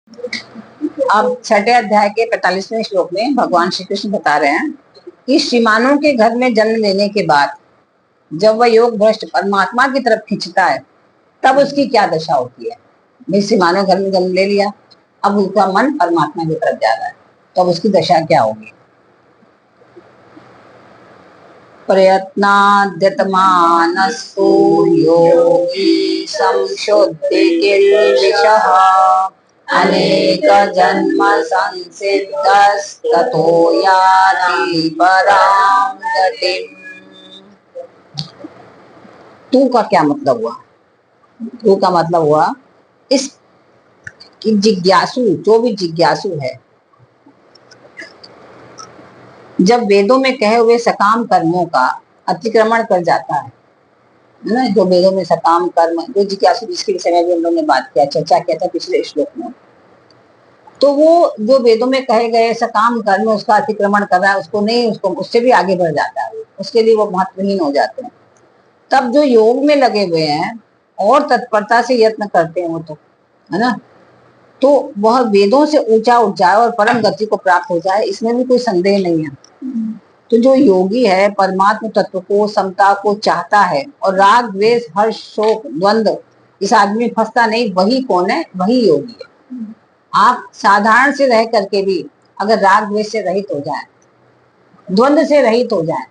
अब छठे अध्याय के 45वें श्लोक में भगवान श्री कृष्ण बता रहे हैं कि श्रीमानों के घर में जन्म लेने के बाद जब वह योग भ्रष्ट परमात्मा की तरफ खींचता है तब उसकी क्या दशा होती है। भाई श्रीमानों घर में जन्म ले लिया, अब उसका मन परमात्मा की तरफ जा रहा है, तो अब उसकी दशा क्या होगी। प्रयत्नाद्यतमानस्तु योगी संशुद्धि किल्बिषः अनेक जन्म संसिद्धस्ततो याति परां गतिम्। तू का क्या मतलब हुआ? तू का मतलब हुआ इस कि जिज्ञासु, जो भी जिज्ञासु है, जब वेदों में कहे हुए सकाम कर्मों का अतिक्रमण कर जाता है ना, जो वेदों में सकाम कर्म, जो जिज्ञासु जिसके विषय में भी हम लोगों ने बात किया, चर्चा किया था पिछले श्लोक में, तो वो जो वेदों में कहे गए सकाम कर्म उसका अतिक्रमण कर रहा है, उसको नहीं, उसको उससे भी आगे बढ़ जाता है, उसके लिए वो महत्वहीन हो जाते हैं। तब जो योग में लगे हुए हैं और तत्परता से यत्न करते हैं वो तो, है ना, तो वह वेदों से ऊंचा उठ जाए और परम गति को प्राप्त हो जाए, इसमें भी कोई संदेह नहीं है। तो जो योगी है परमात्म तत्व को, समता को चाहता है और राग द्वेष हर्ष शोक द्वंद्व इस आदमी में फंसता नहीं, वही कौन है? वही योगी है। आप साधारण से रह करके भी अगर राग द्वेष से रहित हो जाए, द्वंद्व से रहित हो जाए,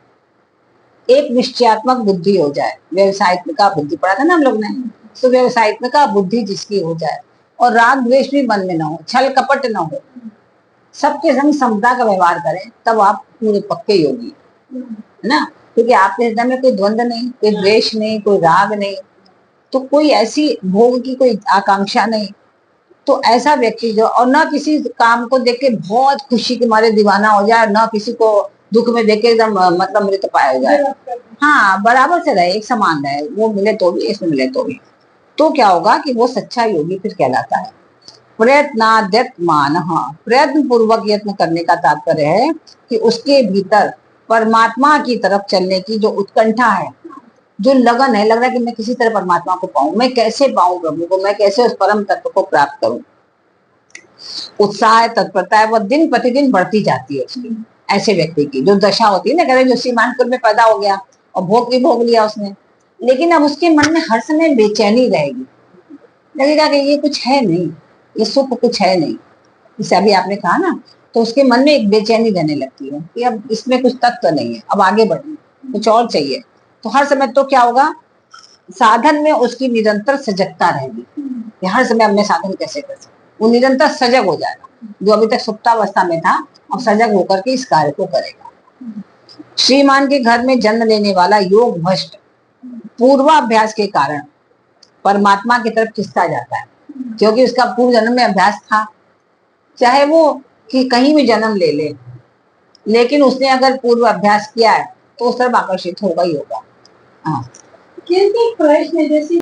एक निश्चयात्मक बुद्धि हो जाए, व्यवसायित्मिका बुद्धि पढ़ा था ना हम लोग ने, तो व्यवसायित्मिका बुद्धि जिसकी हो जाए और राग द्वेष भी मन में ना हो, छल कपट ना हो, सबके संग समता का व्यवहार करें, तब आप पूरे पक्के योगी है ना। क्योंकि आपके हृदय में कोई द्वंद्व नहीं, कोई द्वेष नहीं, कोई राग नहीं, तो कोई ऐसी भोग की कोई आकांक्षा नहीं, तो ऐसा व्यक्ति जो, और ना किसी काम को देख के बहुत खुशी के मारे दीवाना हो जाए, ना किसी को दुख में देख के एकदम मतलब मृत पाया जाए, हाँ बराबर से रहे, एक समान रहे, वो मिले तो भी इसमें मिले तो भी, तो क्या होगा कि वो सच्चा योगी फिर कहलाता है। प्रयत्नाद्यतमान, प्रयत्न पूर्वक यत्न करने का तात्पर्य है कि उसके भीतर परमात्मा की तरफ चलने की जो उत्कंठा है, जो लगन है, लग रहा है कि मैं किसी तरह परमात्मा को पाऊं, मैं कैसे पाऊं प्रभु को, मैं कैसे उस परम तत्व को प्राप्त करूं, उत्साह तत्परता है, वह दिन प्रतिदिन बढ़ती जाती है उसकी। ऐसे व्यक्ति की जो दशा होती है ना, कह रहे जो सीमांकुर में पैदा हो गया और भोग भी भोग लिया उसने, लेकिन अब उसके मन में हर समय बेचैनी रहेगी, लगेगा कि ये कुछ है नहीं, ये सुख कुछ है नहीं, जैसे अभी आपने कहा ना, तो उसके मन में एक बेचैनी रहने लगती है कि अब इसमें कुछ तत्व नहीं है, अब आगे बढ़ना, कुछ और चाहिए। तो हर समय तो क्या होगा, साधन में उसकी निरंतर सजगता रहेगी, हर समय अब मैं साधन कैसे कर सकता, वो निरंतर सजग हो जाएगा, जो अभी तक सुप्तावस्था में था अब सजग होकर के इस कार्य को करेगा। श्रीमान के घर में जन्म लेने वाला योग भ्रष्ट पूर्वाभ्यास के कारण परमात्मा की तरफ खिंचता जाता है, क्योंकि उसका पूर्व जन्म में अभ्यास था, चाहे वो कि कहीं भी जन्म ले ले, लेकिन उसने अगर पूर्व अभ्यास किया है तो उस तरफ आकर्षित होगा ही होगा। हाँ, प्रश्न जैसे,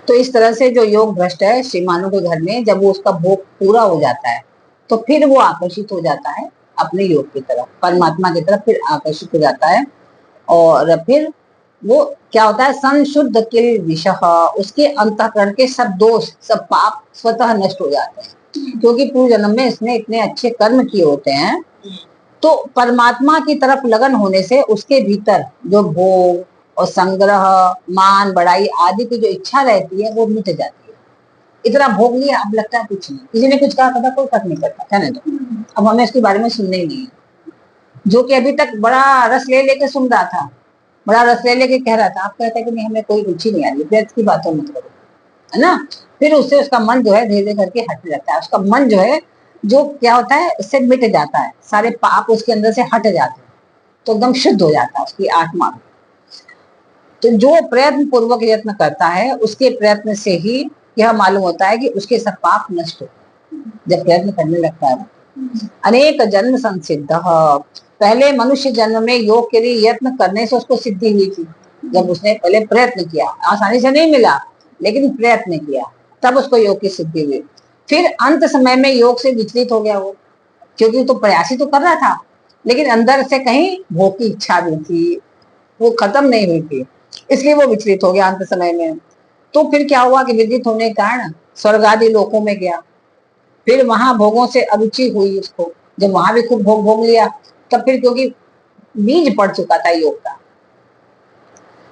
तो इस तरह से जो योग भ्रष्ट है श्रीमानों के घर में, जब वो उसका भोग पूरा हो जाता है तो फिर वो आकर्षित हो जाता है अपने योग की तरफ, परमात्मा की तरफ फिर आकर्षित हो जाता है, और फिर वो क्या होता है, संशुद्ध किल विषह, उसके अंतःकरण के सब दोष सब पाप स्वतः नष्ट हो जाते हैं, क्योंकि पूर्व जन्म में इसने इतने अच्छे कर्म किए होते हैं। तो परमात्मा की तरफ लगन होने से उसके भीतर जो भोग और संग्रह, मान बढ़ाई आदि की जो इच्छा रहती है वो मिट जाती है। इतना भोग लिया, अब लगता है कुछ नहीं, किसी ने कुछ कहा था कोई फर्क नहीं पड़ता, कहने दो, अब हमें इसके बारे में सुनने ही नहीं। जो कि अभी तक बड़ा रस ले लेके सुन रहा था, बड़ा रस ले लेके कह रहा था, आप कहते हैं कि नहीं हमें कोई रुचि नहीं आ रही, व्यर्थ की बातों मत करो, है ना, फिर उससे उसका मन जो है धीरे धीरे करके हट जाता है, उसका मन जो है, जो क्या होता है इससे मिट जाता है, सारे पाप उसके अंदर से हट जाते हैं, तो एकदम शुद्ध हो जाता है उसकी आत्मा। तो जो प्रयत्न पूर्वक यत्न करता है उसके प्रयत्न से ही यह मालूम होता है कि उसके सब पाप नष्ट हो, जब प्रयत्न करने लगता है। अनेक जन्म संसिद्ध, पहले मनुष्य जन्म में योग के लिए यत्न करने से उसको सिद्धि हुई थी, जब उसने पहले प्रयत्न किया, आसानी से नहीं मिला लेकिन प्रयत्न किया, तब उसको योग की सिद्धि हुई। फिर अंत समय में योग से विचलित हो गया वो, क्योंकि तो प्रयास ही तो कर रहा था, लेकिन अंदर से कहीं भोग की इच्छा भी थी, वो खत्म नहीं हुई थी, इसलिए वो विचलित हो गया अंत समय में। तो फिर क्या हुआ कि विचलित होने के कारण स्वर्ग आदि लोकों में गया, फिर वहां भोगों से अरुचि हुई उसको, जब वहां भी खूब भोग भोग लिया, तब फिर क्योंकि बीज पड़ चुका था योग का,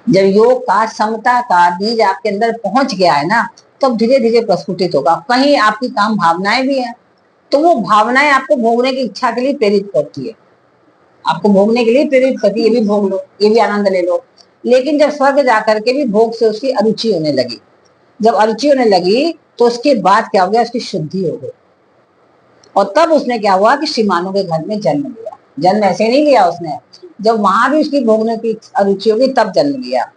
जब योग का समता का बीज आपके अंदर पहुंच गया है ना, तब धीरे धीरे प्रस्फुटित होगा। कहीं आपकी काम भावनाएं भी हैं, तो वो भावनाएं आपको भोगने की इच्छा के लिए प्रेरित करती है, आपको भोगने के लिए प्रेरित करती है, ये भी भोग लो, ये भी आनंद ले लो। लेकिन जब स्वर्ग जाकर के भी भोग से उसकी अरुचि होने लगी, जब अरुचि होने लगी तो उसके बाद क्या हो गया, उसकी शुद्धि हो गई, और तब उसने क्या हुआ कि श्रीमानों के घर में जन्म लिया। जन्म ऐसे नहीं लिया उसने, जब वहां भी उसकी भोगने की अरुचि होगी तब जन्म लिया।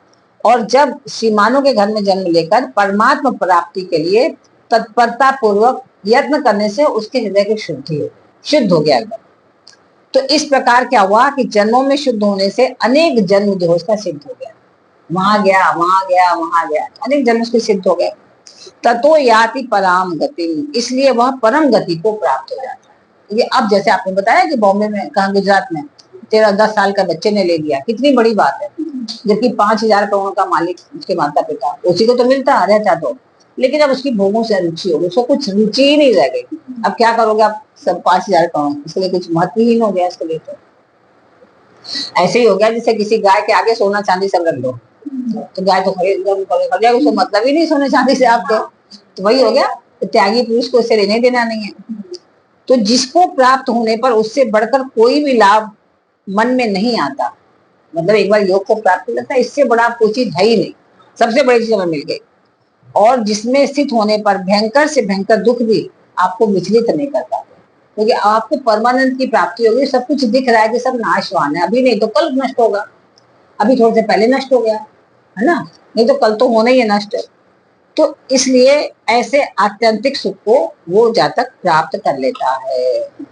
और जब श्रीमानों के घर में जन्म लेकर परमात्मा प्राप्ति के लिए तत्परता पूर्वक यत्न करने से उसके हृदय की शुद्धि हो, शुद्ध हो गया एकदम। तो इस प्रकार क्या हुआ कि जन्मों में शुद्ध होने से अनेक जन्म जो है उसका सिद्ध हो गया, वहां गया वहां गया वहां गया, अनेक जन्म उसके सिद्ध हो गए। ततो याति पराम गति, इसलिए वह परम गति को प्राप्त हो जाता है। ये अब जैसे आपने बताया कि बॉम्बे में, कहा गुजरात में 13-10 साल का बच्चे ने ले लिया, कितनी बड़ी बात है, जबकि 5,000 करोड़ का मालिक उसके माता पिता, उसी को तो मिलता रहता। तो लेकिन अब उसकी भोगों से रुचि हो गई, उसको कुछ रुचि ही नहीं रह गई। अब क्या करोगे आप, सब 5,000 करोड़, इसलिए कुछ महत्वहीन हो गया इसके लिए। तो ऐसे ही हो गया जैसे किसी गाय के आगे सोना चांदी सब रख दो, तो गाय तो खरीद उसको मतलब ही नहीं सोने चांदी से आपको, तो वही हो गया। तो त्यागी पुरुष को इससे लेने देना नहीं है। तो जिसको प्राप्त होने पर उससे बढ़कर कोई भी लाभ मन में नहीं आता, मतलब एक बार योग को प्राप्त कर लेता है, इससे बड़ा कोई चीज है ही नहीं, सबसे बड़ी चीज हमें मिल गई। और जिसमें स्थित होने पर भयंकर से भयंकर दुख भी आपको विचलित नहीं करता, क्योंकि आपको परमानंद की प्राप्ति होगी। सब कुछ दिख रहा है कि सब नाशवान है, अभी नहीं तो कल नष्ट होगा, अभी थोड़े से पहले नष्ट हो गया है ना, नहीं तो कल तो होना ही है नष्ट। तो इसलिए ऐसे आत्यंतिक सुख को वो जातक प्राप्त कर लेता है।